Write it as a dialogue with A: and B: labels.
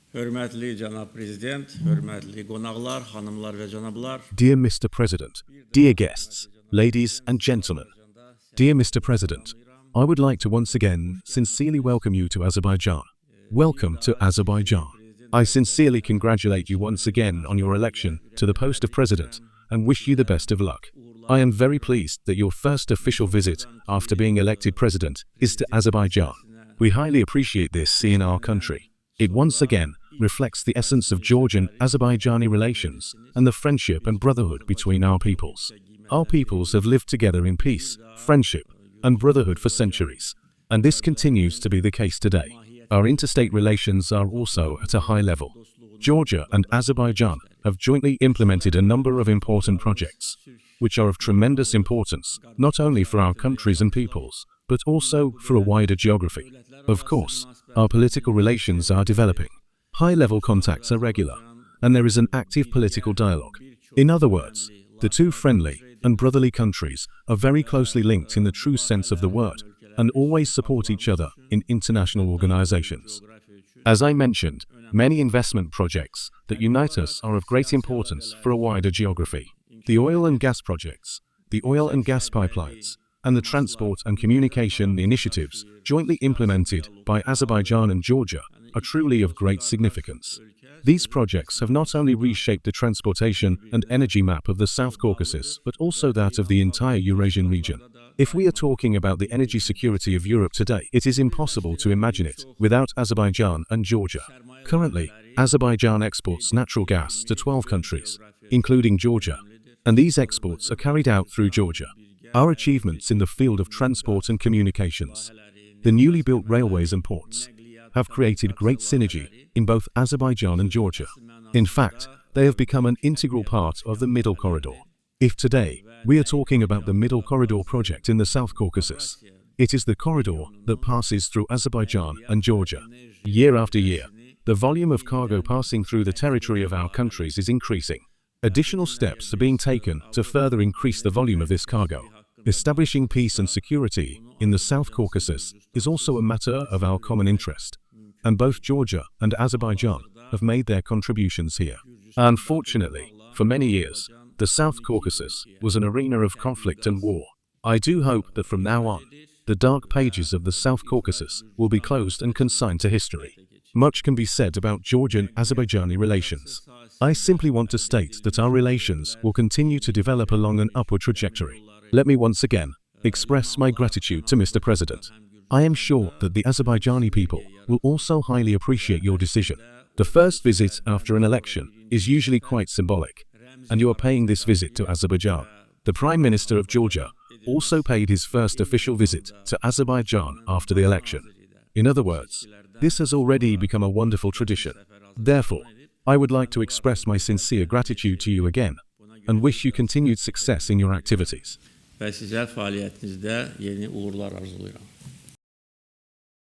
A: Hörmətli cənab prezident, hörmətli qonaqlar, xanımlar və cənablar.
B: Dear Mr. President, dear guests, ladies and gentlemen. Dear Mr. President, I would like to once again sincerely welcome you to Azerbaijan. Welcome to Azerbaijan. I sincerely congratulate you once again on your election to the post of president and wish you the best of luck. I am very pleased that your first official visit after being elected president is to Azerbaijan. We highly appreciate this in our country. It once again reflects the essence of Georgian-Azerbaijani relations and the friendship and brotherhood between our peoples. Our peoples have lived together in peace, friendship, and brotherhood for centuries, and this continues to be the case today. Our interstate relations are also at a high level. Georgia and Azerbaijan have jointly implemented a number of important projects, which are of tremendous importance, not only for our countries and peoples, but also for a wider geography. Of course, our political relations are developing. High-level contacts are regular, and there is an active political dialogue. In other words, the two friendly and brotherly countries are very closely linked in the true sense of the word, and always support each other in international organizations. As I mentioned, many investment projects that unite us are of great importance for a wider geography. The oil and gas projects, the oil and gas pipelines, and the transport and communication initiatives jointly implemented by Azerbaijan and Georgia are truly of great significance. These projects have not only reshaped the transportation and energy map of the South Caucasus, but also that of the entire Eurasian region. If we are talking about the energy security of Europe today, it is impossible to imagine it without Azerbaijan and Georgia. Currently, Azerbaijan exports natural gas to 12 countries, including Georgia, and these exports are carried out through Georgia. Our achievements in the field of transport and communications, the newly built railways and ports, have created great synergy in both Azerbaijan and Georgia. In fact, they have become an integral part of the Middle Corridor. If today we are talking about the Middle Corridor project in the South Caucasus, it is the corridor that passes through Azerbaijan and Georgia. Year after year, the volume of cargo passing through the territory of our countries is increasing. Additional steps are being taken to further increase the volume of this cargo. Establishing peace and security in the South Caucasus is also a matter of our common interest, and both Georgia and Azerbaijan have made their contributions here. Unfortunately, for many years, the South Caucasus was an arena of conflict and war. I do hope that from now on, the dark pages of the South Caucasus will be closed and consigned to history. Much can be said about Georgian-Azerbaijani relations. I simply want to state that our relations will continue to develop along an upward trajectory. Let me once again express my gratitude to Mr. President. I am sure that the Azerbaijani people will also highly appreciate your decision. The first visit after an election is usually quite symbolic, and you are paying this visit to Azerbaijan. The Prime Minister of Georgia also paid his first official visit to Azerbaijan after the election. In other words, this has already become a wonderful tradition. Therefore, I would like to express my sincere gratitude to you again and wish you continued success in your activities.
A: Və sizə fəaliyyətinizdə yeni uğurlar arzulayıram.